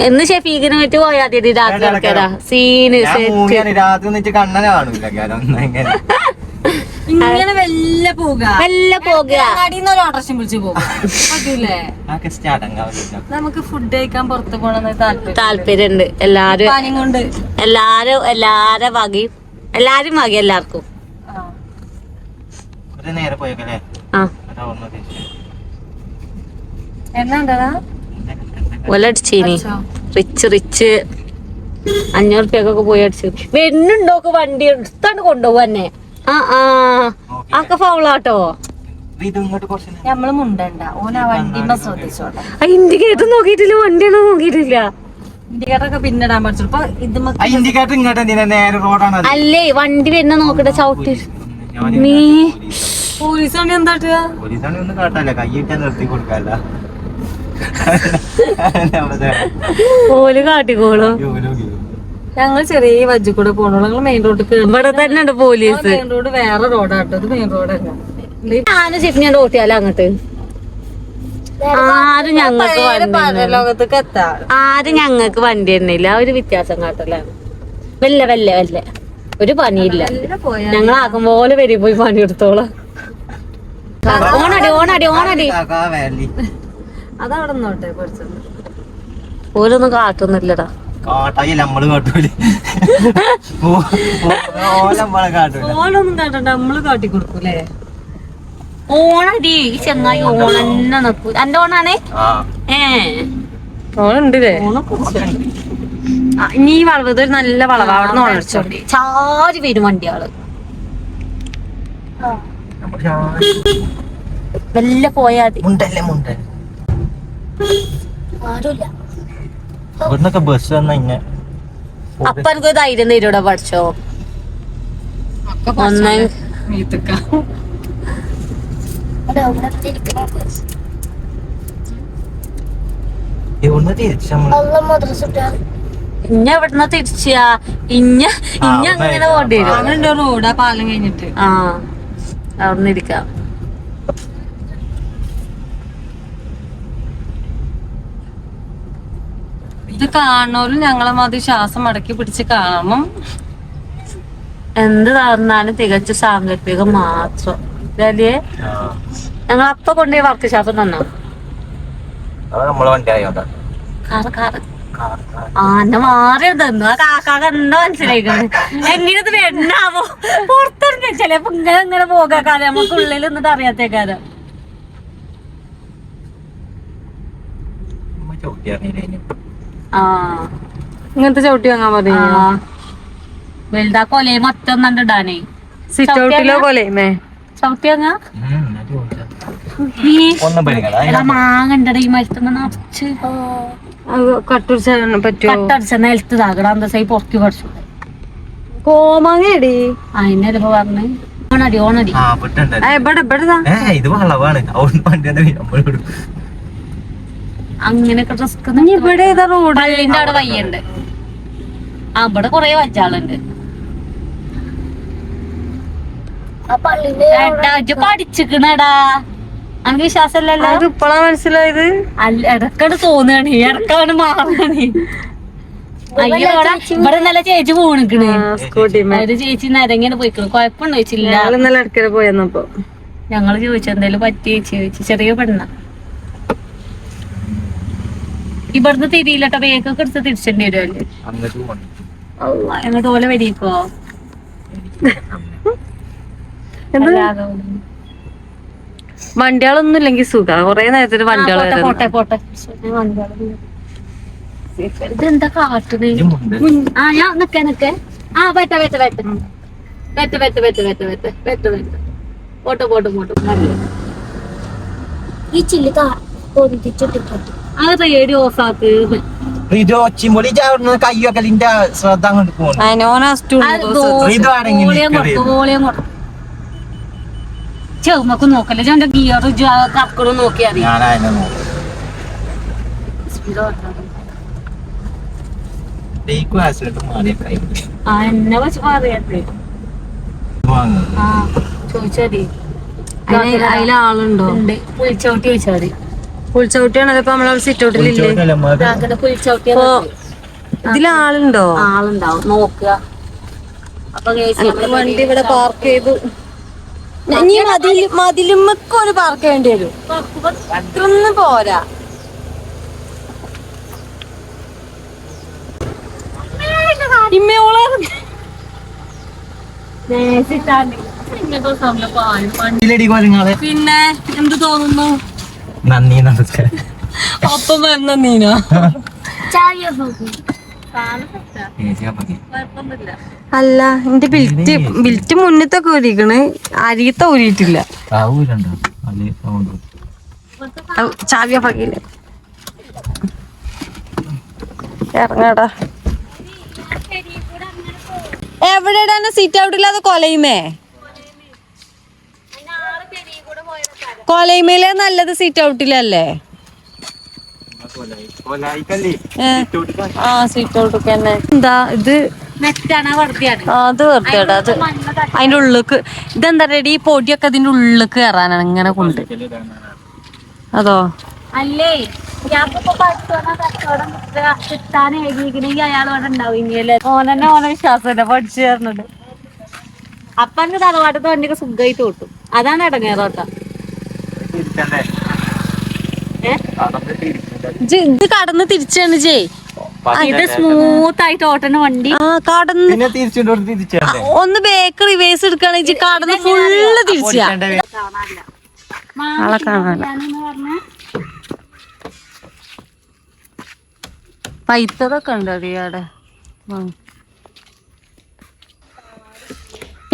എന്ന് ഷഫീഖിനെ വെച്ച് പോയാ മതി രാത്രി ആൾക്കാരാ സീന്
രാത്രി കണ്ണനെ കാണൂല
ഇങ്ങനെ വെല്ല പോവുക ഓട്ടർഷം വിളിച്ചു പോകും. നമുക്ക് ഫുഡ് കഴിക്കാൻ പുറത്ത് പോകണമെന്ന്
താല്പര്യണ്ട്. എല്ലാരും
കൊണ്ട്
എല്ലാരും വകയും എല്ലാവർക്കും
നേരെ പോയേക്കല്ലേ.
ഒലടിച്ചീനി റിച്ച് 500 റുപ്യൊക്കെ പോയി അടിച്ചു വെണ്ണുണ്ടോക്ക് വണ്ടി എടുത്താണ്ട് കൊണ്ടുപോകും തന്നെ. ആക്കെ ഫൗളാട്ടോ.
നമ്മള് മുണ്ടണ്ട ഓനാ വണ്ടി ശ്രദ്ധിച്ചോട്ടെ.
ഇൻഡിക്കേറ്റർ നോക്കിയിട്ടില്ല, വണ്ടിയാണോ നോക്കിയിട്ടില്ല.
ഇൻഡിക്കേറ്ററൊക്കെ പിന്നിടാൻ പഠിച്ചു.
ഇൻഡിക്കേറ്റർ ഇങ്ങോട്ട് നേരെ റോഡാണ്.
അല്ലേ വണ്ടി വരുന്ന നോക്കട്ടെ ചവിട്ടി. നീ
പോലീസാണ് എന്താട്ടുക?
പോലീസാണ് ഒന്നും കാട്ടല്ല, കൈയിട്ടാ നിർത്തി കൊടുക്കല്ല.
ഓല് കാട്ടിക്കോളും.
ഞങ്ങൾ ചെറിയ വജ്ജി കൂടെ പോണോളൂ. ഞങ്ങൾ മെയിൻ റോഡ്
ഇവിടെ തന്നെ ഉണ്ട് പോലീസ്.
മെയിൻ റോഡ് വേറെ റോഡാട്ടോ, ഇത് മെയിൻ റോഡല്ല.
ഞാനും ഷിഫ്റ്റ് ഓട്ടിയാലോ അങ്ങോട്ട്. ആരും ഞങ്ങൾക്ക്
ലോകത്തേക്ക് എത്താം.
ആരും ഞങ്ങൾക്ക് വണ്ടി തന്നെയില്ല. ഒരു വ്യത്യാസം കാട്ടലാണ്. വല്ല ഒരു പണിയില്ല. ഞങ്ങൾ ആക്കും പോലെ വരി പോയി പണി എടുത്തോളാം. ഓണടി
അതവിടെ നോട്ടെ പഠിച്ചത്.
ഓരൊന്നും കാട്ടൊന്നുമില്ലടാ.
നമ്മള് കാട്ടൂലേ,
ഓളൊന്നും കാട്ടണ്ട, നമ്മള് കാട്ടി കൊടുക്കൂലേ.
ഓണടി ചെങ്ങായി ഓണെന്നെ നിക്കൂ. എന്റെ ഓണാണേ.
ഓണുണ്ടല്ലേ? ഇനി ഈ വളവ് ഇതൊരു നല്ല വളവ്. അവിടെ നിന്ന് ഓണടിച്ചോണ്ടി
ചാരി വരും വണ്ടിയാള്. വല്ല പോയാതി ആരുമില്ല.
ഇവിടുന്നൊക്കെ ബസ് വന്ന ഇങ്ങനെ
അപ്പൊ എനിക്ക് ധൈര്യം തരൂടെ പഠിച്ചോ. ഒന്ന് ഇഞ്ഞ എവിടുന്ന തിരിച്ചാ ഇഞ്ഞ അങ്ങനെ പോണ്ടി വരും.
അങ്ങനെ റോഡാ പാലം കഴിഞ്ഞിട്ട്.
അവിടുന്ന് ഇരിക്കാം.
ഇത് കാണുന്നവരും ഞങ്ങളെ മാതിരി ശ്വാസം അടക്കി പിടിച്ച് കാണണം.
എന്ത് നടന്നാലും തികച്ച സാങ്കല്പികം മാത്രം. ഇതല്ലേ ഞങ്ങൾ അപ്പൊ കൊണ്ടുപോയി വർക്ക് ഷോപ്പ് തന്നോ. എന്നെ മാറി തന്നു. ആ കാക്കാക്ക് എന്താ മനസ്സിലായിക്കണ്. എങ്ങനത് വെണ്ണാവോ പുറത്തിറങ്ങി ചിലപ്പോ ഇങ്ങനെ പോകാക്കാതെ നമുക്ക് ഉള്ളിൽ നിന്നിട്ട് അറിയാത്തേക്കാതെ.
ഇങ്ങനത്തെ ചവിട്ടി വാങ്ങാൻ മതി.
വലുതാ കൊലേ മൊത്തം ഇടാനേ.
സിറ്റ് ഔട്ടിലോ കൊലയുമേ
ചവിട്ടി വാങ്ങാ. മാങ്ങണ്ടടാ ഈ മരത്തുമ്പോ നിറച്ച്.
കട്ടുടിച്ചാൻ പറ്റുമോ?
കട്ടടിച്ച നിലത്ത് താകട അന്തസായി പുറത്ത് പഠിച്ചു.
കോമാങ്ങടി
അതിനല്ലേ പറഞ്ഞ്. ഓണടി
ഇത് വളവാണ്.
അങ്ങനെയൊക്കെ റിസ്ക്.
ഇവിടെ ഏതാ റോഡ്?
പള്ളിന്റെ അവിടെ വയ്യുണ്ട്. അവിടെ കൊറേ വച്ചാളുണ്ട്. പഠിച്ചിക്കണടാ. എനിക്ക് വിശ്വാസമല്ലല്ലോ.
ഇപ്പളാ മനസ്സിലായത്.
അല്ല ഇടക്കട് തോന്നുകയാണ്, ഇടക്കാണ് മാറാണ്. ഇവിടെ നല്ല ചേച്ചി പോണിക്കണ്. ഒരു ചേച്ചി നരങ്ങനെ പോയിക്കണ്. കൊഴപ്പൊന്നും ചോദിച്ചില്ല.
ഇന്നലെ ഇടയ്ക്കല് പോയെന്നപ്പോ
ഞങ്ങള് ചോദിച്ചു എന്തേലും പറ്റി ചോദിച്ചു. ചെറിയ പെണ്ണ. ഇവിടുന്ന് തിരിയില്ലട്ടോ. വേഗൊക്കെ എടുത്ത് തിരിച്ചേണ്ടി വരുമല്ലേ. എന്നിട്ട് ഓല വരിക്കോ.
വണ്ടികളൊന്നും ഇല്ലെങ്കിൽ സുഖ. കൊറേ നേരത്തിന് വണ്ടികൾ
പോട്ടെ. ഇതെന്താ കാട്ടുന്നേ? ഞാൻ നിക്കേ. പോട്ടെ. ഈ ചില്ല് അത് റേഡിയോ ഓഫ് ആക്ക്.
ഇത് ഒച്ചിമ്പൊളി ചാടുന്ന കയ്യൊക്കെ നിന്റെ ശ്രദ്ധ അങ്ങോട്ട് പോകണം.
ചെറുമക്ക് നോക്കല്ലേ എന്റെ ഗിയർ കക്കടും നോക്കിയാ മതി.
ഞാൻ അതിനെ നോക്കാം.
എന്നെ വെച്ച് പറയാത്തേ ചോദിച്ചാതി
അതിലാളുണ്ടോ?
പുളിച്ചോട്ടി ചോദിച്ചാൽ മതി.
പുളിച്ചോട്ടിയാണല്ലോ ഇപ്പൊ നമ്മളെ സിറ്റ് ഔട്ടിലില്ലേ?
പുളിച്ചോട്ടി
ഇതിലാളുണ്ടോ?
ആളുണ്ടാവും നോക്കുക. അപ്പൊ
വണ്ടി ഇവിടെ പാർക്ക് ചെയ്തു. ഇനി മതിലുമ്മക്ക് ഒരു പാർക്ക് ചെയ്യേണ്ടി വരും. അത്രയൊന്നും പോരാ. ഇമ്മയോളെ പിന്നെ എന്ത് തോന്നുന്നു?
നന്ദി, നമസ്കാരം.
ഒപ്പം വരുന്ന നീനോ? അല്ല എന്റെ ബിൽറ്റ് മുന്നത്തൊക്കെ ഊരിക്കണ്, അരിയത്തെ ഊരിയിട്ടില്ല. ചാവിയ പകയില്ല. ഇറങ്ങാടാ. എവിടെയാണ് സീറ്റ് ഔട്ടില്ലാതെ കൊലയുമേ? കൊലയുമേലെ നല്ലത് സീറ്റ് ഔട്ടിലല്ലേ? ആ സീറ്റ് ഔട്ടൊക്കെ തന്നെ. എന്താ ഇത്? അത് വെറുതെടാ. അത് അതിന്റെ ഉള്ളിലേക്ക് ഇതെന്താ റെഡി? ഈ പൊടിയൊക്കെ അതിന്റെ ഉള്ളിലേക്ക് കയറാനാണ് ഇങ്ങനെ കൊണ്ട്. അതോ
അല്ലേ കിട്ടാൻ എഴുതിക്കണെങ്കിൽ അയാളോടെ ഉണ്ടാവും. ഇനിയല്ലേ ഓനെന്നെ ഓനെ വിശ്വാസമല്ല പഠിച്ചു ചേർന്നത്. അപ്പന്റെ തറവാട്ടത്തെ വണ്ടിയൊക്കെ സുഖമായിട്ട് ഓട്ടും. അതാണ് ഇടങ്ങേറോട്ട.
ഇത് കടന്ന് തിരിച്ചാണ് ജയ്.
ഇത് സ്മൂത്ത് ആയിട്ട് ഓട്ടുന്ന വണ്ടി.
ആ കടന്ന് ഒന്ന് ബേക്ക് റിവേഴ്സ് എടുക്കുകയാണെങ്കിൽ കടന്ന് ഫുള്ള് തിരിച്ചാ. ആളെ കാണാൻ പൈത്തതൊക്കെ ഉണ്ട് അറിയാടെ.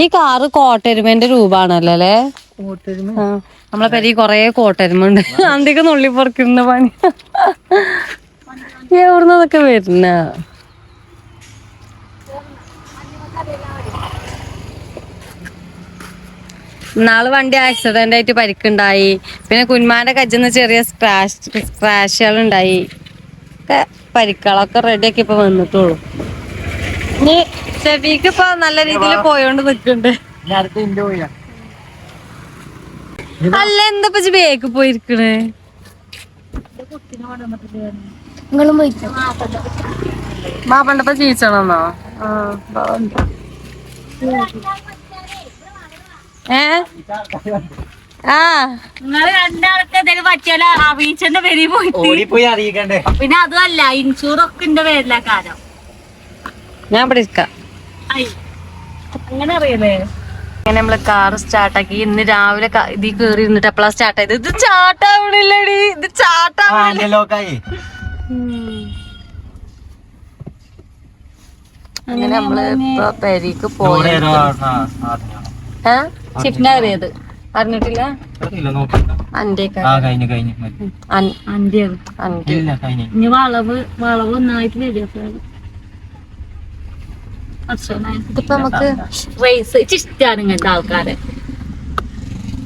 ഈ കാറ് കോട്ടരുമേന്റെ രൂപാണല്ലോ അല്ലേ? നമ്മളെ പെരി കൊറേ കോട്ടരുമുണ്ട്. അന്തിക്ക് നുള്ളി പൊറക്കുന്ന പണി. എവിടുന്നതൊക്കെ വരുന്ന നാള് വണ്ടി ആക്സിഡന്റ് ആയിട്ട് പരിക്കുണ്ടായി. പിന്നെ കുന്മാന്റെ കജ്ജിന്ന് ചെറിയ സ്ക്രാഷുകളുണ്ടായി. ഒക്കെ പരിക്കളൊക്കെ റെഡിയാക്കി ഇപ്പൊ വന്നിട്ടുള്ളൂ. ഇനി ഷെഫീക്ക് ഇപ്പൊ നല്ല രീതിയിൽ പോയോണ്ട് നിക്കണ്ട്. അല്ല എന്താ ബേക്ക് പോയിരിക്കണേ? ബാപ്പണ്ടപ്പ ജീവിച്ചണെന്നോ?
നിങ്ങള് രണ്ടാൾക്ക് എന്തെങ്കിലും പറ്റിയാലോ ബീച്ചന്റെ പേരിൽ
പോയി അറിയിക്കണ്ടേ?
പിന്നെ അതുമല്ല ഇൻഷൂറൊക്കെ എന്റെ പേരിലാ കാര്യം.
ഞാൻ ഇവിടെ ഇരിക്കാം.
അങ്ങനെ അറിയല്ലേ?
അങ്ങനെ നമ്മള് കാറ് സ്റ്റാർട്ടാക്കി. ഇന്ന് രാവിലെ ഇതിൽ കേറി ഇരുന്നിട്ട് എപ്പോഴാ സ്റ്റാർട്ട് ആയത്? ഇത് ചാട്ടാവണില്ലടി, ഇത് ചാട്ടാവണില്ല. അങ്ങനെ നമ്മള് ഇപ്പൊ പെരീക്ക് പോയത്.
ചിപ്ന അറിയത്
അറിഞ്ഞിട്ടില്ല. അന്റെ
ഇനി വളവ് ഒന്നായിട്ട് വരും.
ഇതിപ്പോ നമുക്ക്
റേസ് ഇഷ്ടാണ് ഇങ്ങനത്തെ ആൾക്കാരെ.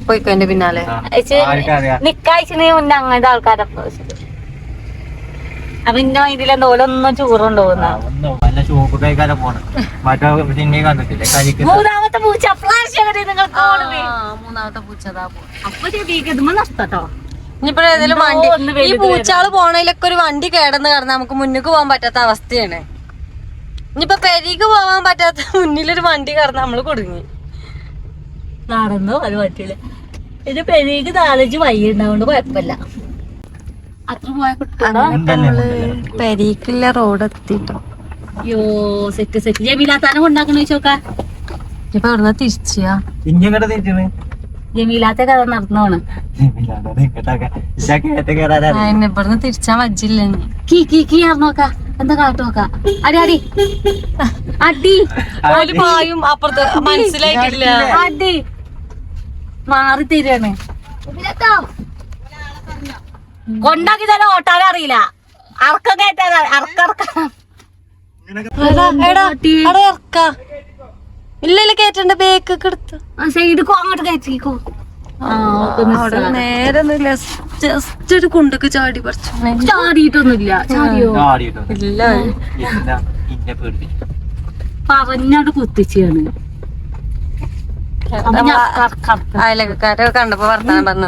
പോയിക്കോ എന്റെ പിന്നാലെ.
നിക്കാഴ്ചന് മുന്നേ അങ്ങനത്തെ ആൾക്കാരെ അപ്പൊ ഇന്ന ഇതിലെന്തോ ഓലൊന്നും ചോറുണ്ടോന്ന മൂന്നാമത്തെ പൂച്ച
മൂന്നാമത്തെ പൂച്ചതാ.
അപ്പൊ ചെടിക്കുമ്പോ നഷ്ടട്ടോ.
ഇനിയിപ്പോ ഏതെങ്കിലും വണ്ടി ഈ പൂച്ചാള് പോണതിലൊക്കെ ഒരു വണ്ടി കേടന്ന് കിടന്ന് നമുക്ക് മുന്നിക്ക് പോകാൻ പറ്റാത്ത അവസ്ഥയാണ്. ഇനിയിപ്പൊ പെരീക്ക് പോവാൻ പറ്റാത്ത മുന്നിലൊരു വണ്ടി കടന്ന് നമ്മള് കുടുങ്ങി.
നടന്നോ അത് പറ്റില്ല. ഇത് പെരീക്ക് നാലഞ്ച് വഴി ഉണ്ടാവുകൊണ്ട് കുഴപ്പമില്ല. അത്ര പോയ
നമ്മള് പെരീക്കുള്ള റോഡ് എത്തിട്ടോ.
അയ്യോ സെറ്റ് ജമീലാത്താനം കൊണ്ടാക്കണ ചോക്കാ.
ഇപ്പൊ എവിടുന്ന തിരിച്ചാ?
ജമീലാത്ത കഥ നടന്നോണ്.
ഇവിടുന്ന് തിരിച്ചാൻ വജ്ജില്ല.
കീ നോക്കാ എന്താ കാട്ടു നോക്കാ. അടി അടി അടി
ഒരു പായും അപ്പുറത്ത് മനസ്സിലായിട്ടില്ല.
അടി മാറി തരാണ്. കൊണ്ടാക്കി തന്നെ ഓട്ടാൻ അറിയില്ല. അറക്കം കയറ്റാ അറക്കം
ഇല്ല കേറ്റണ്ട ബേക്കൊക്കെ എടുത്തു
സൈഡിക്കോ അങ്ങോട്ട് കയറ്റിക്കോ.
നേരെ ജസ്റ്റ് ഒരു കുണ്ടൊക്കെ ചാടി പറിച്ചു.
ചാടിയിട്ടൊന്നുമില്ല. ചാടിയോ?
ഇല്ല
പറഞ്ഞാണ്ട് കുത്തിച്ചാണ്.
അയലക്കാരെ കണ്ടപ്പോ വർത്താനം പറഞ്ഞ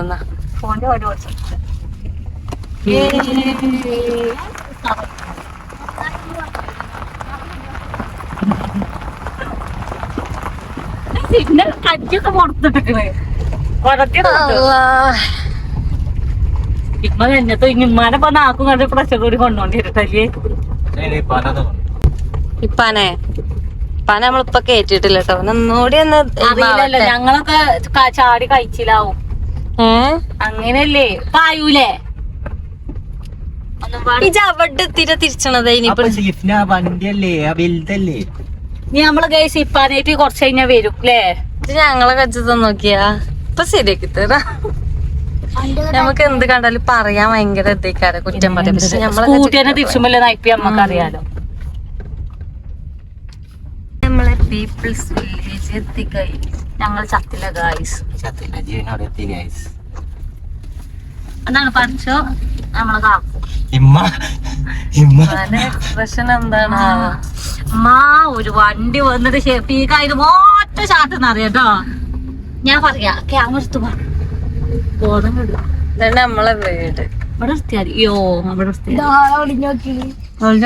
പിന്നെ കജ്ജൊക്കെ പുറത്തിട്ടിക്കണേ ഇമ്മ എന്നത്തോ ഇമ്മാനെ നാക്കും കണ്ട് പ്രഷർ കൂടി കൊണ്ടോണ്ടിട്ടല്ലേ.
ഇപ്പാനെ നമ്മളിപ്പൊ കേട്ടിട്ടില്ല കേട്ടോ. ഒന്നുകൂടി ഒന്ന്
അറിയില്ലല്ലോ. ഞങ്ങളൊക്കെ ചാടി കഴിച്ചിലാവും. അങ്ങനെയല്ലേ പായൂലേ?
അവിടെ എത്തിട്ട് തിരിച്ചണത് ഇനിയിപ്പോ
വണ്ടിയല്ലേ വലുതല്ലേ.
നീ നമ്മള് കേസ് ഇപ്പാനായിട്ട് കുറച്ച് കഴിഞ്ഞാ വരും അല്ലേ?
ഞങ്ങളെ കജ്ജത്ത് നോക്കിയാ ഇപ്പൊ ശരിയാക്കി തരാ. നമുക്ക് എന്ത് കണ്ടാലും പറയാൻ ഭയങ്കര എത്തിക്കാരെ കുറ്റം പറയും. പക്ഷെ
നമ്മളെ തിരിച്ചുമ്പല്ലേ നയിപ്പി നമ്മക്ക് അറിയാലോ.
നമ്മളെ പീപ്പിൾസ് വില്ലേജ് എത്തിക്കായി.
ഞങ്ങൾ ചത്തില്ല ഗായ്സ്. എന്താണ് പഠിച്ചോ നമ്മളെ കാക്കും
എക്സ്പ്രഷൻ എന്താണ്?
അമ്മാ ഒരു വണ്ടി വന്നിട്ട് ഷെഫീക്കായത് ഒറ്റ ചാട്ടെന്ന് അറിയാട്ടോ. ഞാൻ പറയാ ക്യാമറ എടുത്തു ബോധം കിട്ടും.
ഇതാണ് നമ്മളെ വീട്.
ഇവിടെ നിർത്തിയാൽ യോ അവിടെ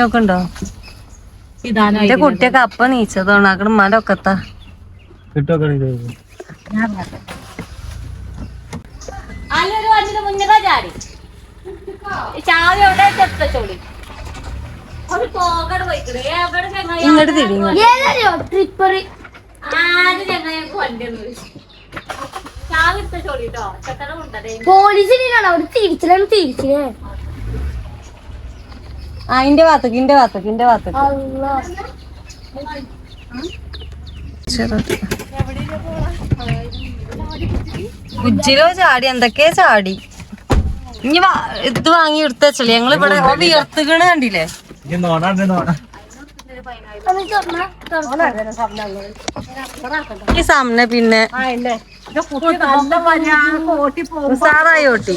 നോക്കണ്ടോ?
ഇതാനോ
എന്റെ കുട്ടിയൊക്കെ അപ്പ നീച്ചതോണ് ആക്കണ ഉമ്മാന്റെ ഒക്കത്താ.
അല്ലൊരു വണ്ടിയുടെ മുന്നിലാ ചാടി ചാവി എവിടെ ചെത്തോളി
ഇങ്ങോട്ട് തിരിഞ്ഞു
ആര് ചങ്ങായി വണ്ടി ചാവി എടുത്ത ചോളിട്ടോ ചെക്കനെ കൊണ്ടേ
പോലീസിനാണ് അവിടെ തിരിച്ചില്ലേ.
ഇന്റെ ഭാഗത്തേക്ക് ഉജ്ജിലോ ചാടി എന്തൊക്കെയാ ചാടി. ഇനി ഇത് വാങ്ങി എടുത്തല്ലേ ഞങ്ങള് ഇവിടെ വിയർത്തുകണ് കണ്ടില്ലേ. ഈ സാമനെ പിന്നെ സാറായോട്ടി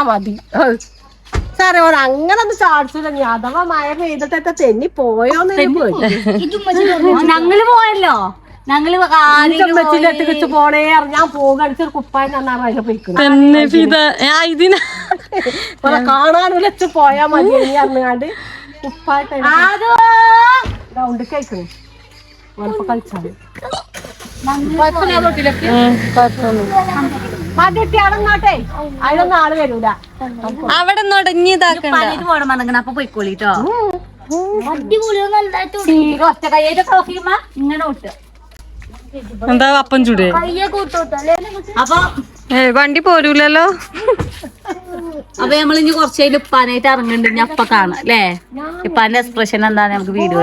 മതി സാറേ അങ്ങനെ ഒന്ന് ചാടിച്ചില്ല. നീ അഥവാ മഴ പെയ്തിട്ടൊക്കെ തെന്നി പോയോന്ന്
ഞങ്ങള് പോയല്ലോ. ഞങ്ങള്
വെച്ച് പോണേ ഞാൻ പോകടിച്ചൊരു കുപ്പായം തന്നാണ് അതിനെ പോയിക്കുന്നത്. കാണാൻ വിളിച്ച് പോയാ മതി അറിഞ്ഞാണ്ട് കുപ്പായിട്ട് ഗ്രൗണ്ടിൽ കഴിക്കണേ ഓരോ കളിച്ചാണ്. മതിട്ടിയാണെന്നോട്ടെ അതിലൊന്നും ആള് വരൂല.
അവിടെ
പണിക്ക് പോകണം പറഞ്ഞ അപ്പൊ പോയിക്കോളിട്ടോ. ഒറ്റ കയ്യായിട്ട് ട്രോഫിയുമ്പ ഇങ്ങനെ വിട്ടു.
എന്താ അപ്പം ചൂട്
അപ്പൊ
വണ്ടി പോരൂലല്ലോ.
അപ്പൊ നമ്മളിനി കുറച്ച് കഴിഞ്ഞ് ഉപ്പാനായിട്ട് ഇറങ്ങുന്നുണ്ട്. ഞാൻ അപ്പൊ കാണാം അല്ലേ ഇപ്പാന്റെ എക്സ്പ്രഷൻ എന്താണ് നമുക്ക് വീഡിയോ.